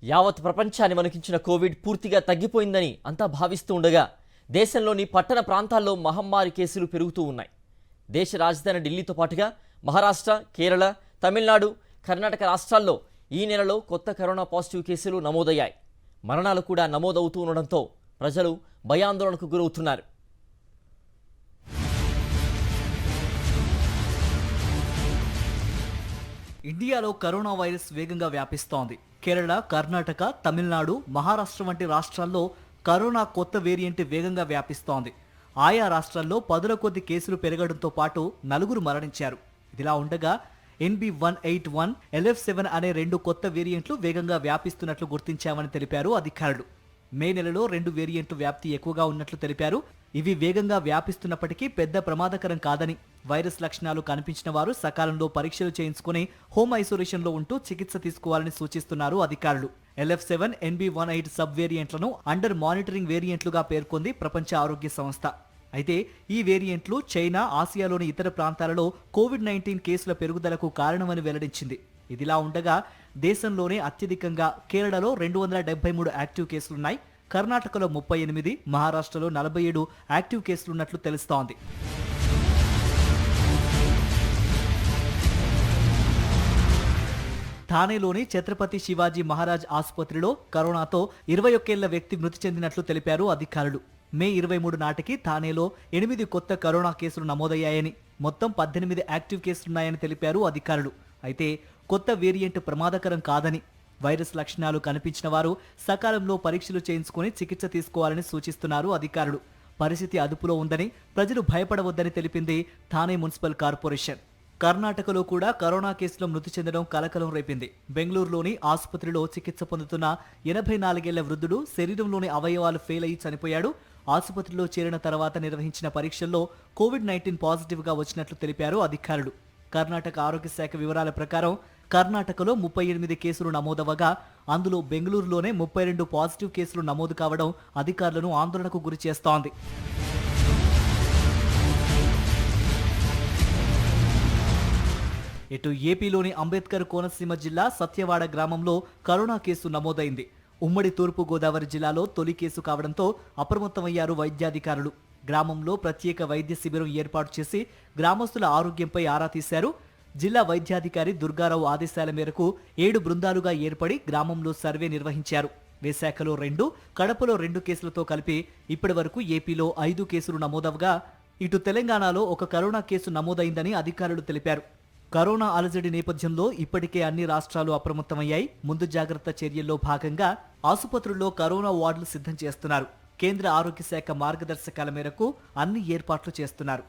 యావత్ ప్రపంచాన్ని వణికించిన కోవిడ్ పూర్తిగా తగ్గిపోయిందని అంతా భావిస్తూ ఉండగా దేశంలోని పట్టణ ప్రాంతాల్లో మహమ్మారి కేసులు పెరుగుతూ ఉన్నాయి. దేశ రాజధాని ఢిల్లీతో పాటుగా మహారాష్ట్ర, కేరళ, తమిళనాడు, కర్ణాటక రాష్ట్రాల్లో ఈ నెలలో కొత్త కరోనా పాజిటివ్ కేసులు నమోదయ్యాయి. మరణాలు కూడా నమోదవుతూ ఉండడంతో ప్రజలు భయాందోళనకు గురవుతున్నారు. ఇండియాలో కరోనా వైరస్ వేగంగా వ్యాపిస్తోంది. కేరళ, కర్ణాటక, తమిళనాడు, మహారాష్ట్ర వంటి రాష్ట్రాల్లో కరోనా కొత్త వేరియంట్ వేగంగా వ్యాపిస్తోంది. ఆయా రాష్ట్రాల్లో పదుల కొద్ది కేసులు పెరగడంతో పాటు 4 మరణించారు. ఇదిలా ఉండగా NB181, LF7 అనే 2 కొత్త వేరియంట్లు వేగంగా వ్యాపిస్తున్నట్లు గుర్తించామని తెలిపారు అధికారులు. మే నెలలో 2 వేరియంట్లు వ్యాప్తి ఎక్కువగా ఉన్నట్లు తెలిపారు. ఇవి వేగంగా వ్యాపిస్తున్నప్పటికీ పెద్ద ప్రమాదకరం కాదని, వైరస్ లక్షణాలు కనిపించిన వారు సకాలంలో పరీక్షలు చేయించుకుని హోమ్ ఐసోలేషన్లో ఉంటూ చికిత్స తీసుకోవాలని సూచిస్తున్నారు అధికారులు. LF7, NB18 సబ్ వేరియంట్లను అండర్ మానిటరింగ్ వేరియంట్లుగా పేర్కొంది ప్రపంచ ఆరోగ్య సంస్థ. అయితే ఈ వేరియంట్లు చైనా, ఆసియాలోని ఇతర ప్రాంతాలలో కోవిడ్-19 కేసుల పెరుగుదలకు కారణమని వెల్లడించింది. ఇదిలా ఉండగా దేశంలోనే అత్యధికంగా కేరళలో 273 యాక్టివ్ కేసులున్నాయి. కర్ణాటకలో 38, మహారాష్ట్రలో 47 యాక్టివ్ కేసులున్నట్లు తెలుస్తోంది. థానేలోని ఛత్రపతి శివాజీ మహారాజ్ ఆసుపత్రిలో కరోనాతో 21 ఏళ్ల వ్యక్తి మృతి చెందినట్లు తెలిపారు అధికారులు. మే 23 నాటికి థానేలో 8 కొత్త కరోనా కేసులు నమోదయ్యాయని, మొత్తం 18 యాక్టివ్ కేసులున్నాయని తెలిపారు అధికారులు. అయితే కొత్త వేరియంట్ ప్రమాదకరం కాదని, వైరస్ లక్షణాలు కనిపించిన వారు సకాలంలో పరీక్షలు చేయించుకుని చికిత్స తీసుకోవాలని సూచిస్తున్నారు అధికారులు. పరిస్థితి అదుపులో ఉందని, ప్రజలు భయపడవద్దని తెలిపింది థానే మున్సిపల్ కార్పొరేషన్. కర్ణాటకలో కూడా కరోనా కేసులో మృతి చెందడం కలకలం రేపింది. బెంగళూరులోని ఆసుపత్రిలో చికిత్స పొందుతున్న 84 ఏళ్ల వృద్ధుడు శరీరంలోని అవయవాలు ఫెయిల్ అయ్యి చనిపోయాడు. ఆసుపత్రిలో చేరిన తర్వాత నిర్వహించిన పరీక్షల్లో కోవిడ్-19 పాజిటివ్గా వచ్చినట్లు తెలిపారు అధికారులు. కర్ణాటక ఆరోగ్య శాఖ వివరాల ప్రకారం కర్ణాటకలో 38 కేసులు నమోదవగా అందులో బెంగళూరులోనే 32 పాజిటివ్ కేసులు నమోదు కావడం అధికారులను ఆందోళనకు గురి చేస్తోంది. ఇటు ఏపీలోని అంబేద్కర్ కోనసీమ జిల్లా సత్యవాడ గ్రామంలో కరోనా కేసు నమోదైంది. ఉమ్మడి తూర్పు గోదావరి జిల్లాలో తొలి కేసు కావడంతో అప్రమత్తమయ్యారు వైద్యాధికారులు. గ్రామంలో ప్రత్యేక వైద్య శిబిరం ఏర్పాటు చేసి గ్రామస్తుల ఆరోగ్యంపై ఆరా తీశారు. జిల్లా వైద్యాధికారి దుర్గారావు ఆదేశాల మేరకు 7 బృందాలుగా ఏర్పడి గ్రామంలో సర్వే నిర్వహించారు. విశాఖలో 2, కడపలో 2 కేసులతో కలిపి ఇప్పటి వరకు ఏపీలో 5 కేసులు నమోదవగా ఇటు తెలంగాణలో 1 కరోనా కేసు నమోదైందని అధికారులు తెలిపారు. కరోనా అలజడి నేపథ్యంలో ఇప్పటికే అన్ని రాష్ట్రాలు అప్రమత్తమయ్యాయి. ముందు జాగ్రత్త చర్యల్లో భాగంగా ఆసుపత్రుల్లో కరోనా వార్డులు సిద్ధం చేస్తున్నారు. కేంద్ర ఆరోగ్య శాఖ మార్గదర్శకాల మేరకు అన్ని ఏర్పాట్లు చేస్తున్నారు.